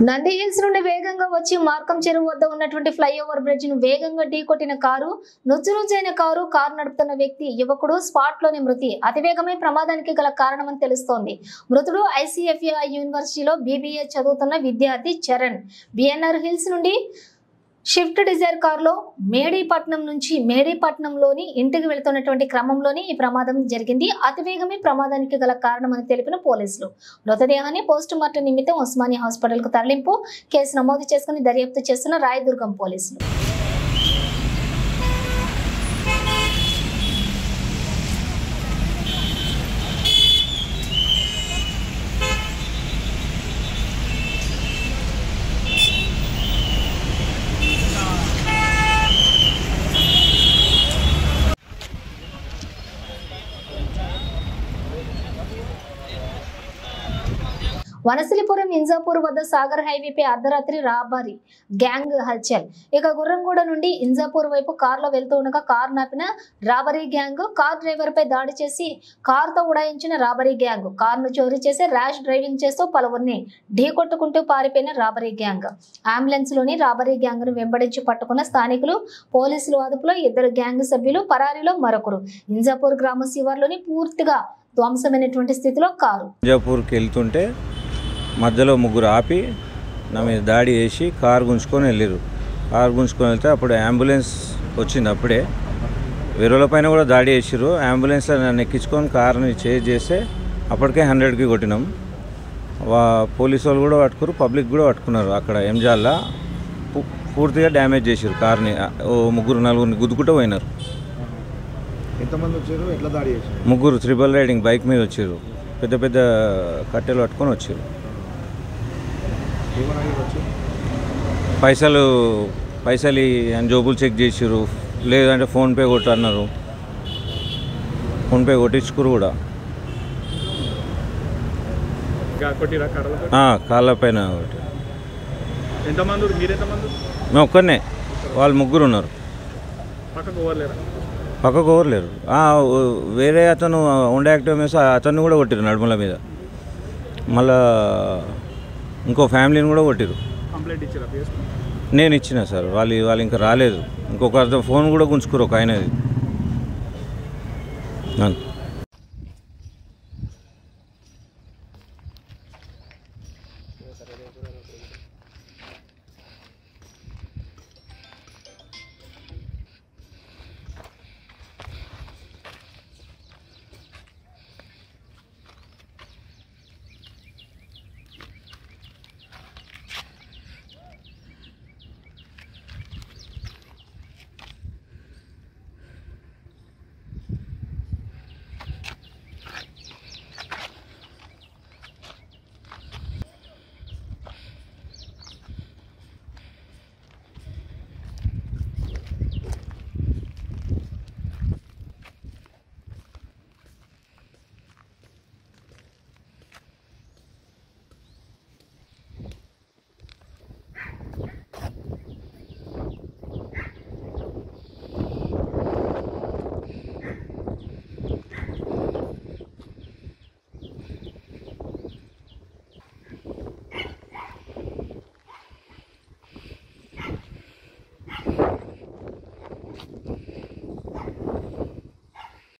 Nandi hills నుండి వేగంగా వచ్చి మార్కం చెరువు వద్ద ఉన్నటువంటి ఫ్లైఓవర్ బ్రిడ్జ్ ను వేగంగా ఢీకొట్టిన కారు నుజ్జునుజ్జైన కారు నడుపుతున్న వ్యక్తి యువకుడు స్పాట్ లోని మృతి. అతివేగమే ప్రమాదానికి గల కారణమని తెలుస్తోంది. మృతుడు ఐసిఎఫ్ఐ యూనివర్సిటీలో బీబీఏ చదువుతున్న విద్యార్థి చరణ్. బిఎన్ఆర్ హిల్స్ నుండి షిఫ్ట్ డిజైర్ కారులో మేడీపట్నం నుంచి మేడీపట్నంలోని ఇంటికి వెళుతున్నటువంటి క్రమంలోని ఈ ప్రమాదం జరిగింది. అతివేగమే ప్రమాదానికి గల కారణమని తెలిపిన పోలీసులు మృతదేహాన్ని పోస్ట్ మార్టం నిమిత్తం ఉస్మానియా హాస్పిటల్ కు తరలింపు. కేసు నమోదు చేసుకుని దర్యాప్తు చేస్తున్న రాయదుర్గం పోలీసులు. వనసిలిపురం ఇంజాపూర్ వద్ద సాగర్ హైవేపై అర్ధరాత్రి రాబరీ గ్యాంగ్ హల్చల్. ఇక గుర్రంగూడ నుండి ఇంజాపూర్ వైపు కారులో వెళ్తూ ఉండగా కారు నాపిన రాబరీ గ్యాంగ్. కార్ డ్రైవర్ పై దాడి చేసి కారుతో ఉడాయించిన రాబరీ గ్యాంగ్. కారును చోరీ చేసి ర్యాష్ డ్రైవింగ్ చేస్తూ పలువురిని ఢీకొట్టుకుంటూ పారిపోయిన రాబరీ గ్యాంగ్. అంబులెన్స్ లోని రాబరీ గ్యాంగ్ ను వెంబడించి పట్టుకున్న స్థానికులు. పోలీసులు అదుపులో 2 గ్యాంగ్ సభ్యులు, పరారీలో మరొకరు. ఇంజాపూర్ గ్రామ శివార్లోని పూర్తిగా ధ్వంసమైనటువంటి స్థితిలో కారు. ఇంజాపూర్కి వెళ్తుంటే మధ్యలో ముగ్గురు ఆపి నా మీద దాడి చేసి కారు గుంజుకొని వెళ్ళారు. కారు గుంజుకొని వెళ్తే అప్పుడు అంబులెన్స్ వచ్చింది. అప్పుడే వేరేల పైన కూడా దాడి చేసారు. అంబులెన్స్లో నన్ను ఎక్కించుకొని కారుని చేజ్ చేస్తే అప్పటికే 100కి కొట్టినాం. పోలీసు వాళ్ళు కూడా పట్టుకున్నారు, పబ్లిక్ కూడా పట్టుకున్నారు. అక్కడ ఎంజాల్లో పూర్తిగా డ్యామేజ్ చేసారు కార్ని. ముగ్గురు నలుగురిని గుద్దుకుంటూ పోయినారు. ఎంతమంది వచ్చారు? ఎట్లా దాడి చేశారు? ముగ్గురు త్రిబల్ రైడింగ్ బైక్ మీద వచ్చారు. పెద్ద పెద్ద కట్టెలు పట్టుకొని వచ్చారు. పైసలు అని జోబులు చెక్ చేసారు. లేదంటే ఫోన్పే కొట్టన్నారు. ఫోన్పే కొట్టించుకురు కూడా. కాళ్ళ పైన ఒకటి. మేము ఒక్కనే, వాళ్ళు ముగ్గురు ఉన్నారు. పక్కకు ఓవర్లేరు. వేరే అతను ఉండే యాక్టివ్ వేసి అతన్ని కూడా కొట్టిరు నడుముల మీద. మళ్ళా ఇంకో ఫ్యామిలీని కూడా కొట్టిరు. నేను ఇచ్చిన సార్. వాళ్ళు ఇంకా రాలేదు. ఇంకొక అతను ఫోన్ కూడా గుంజుకురు ఒక ఆయనది.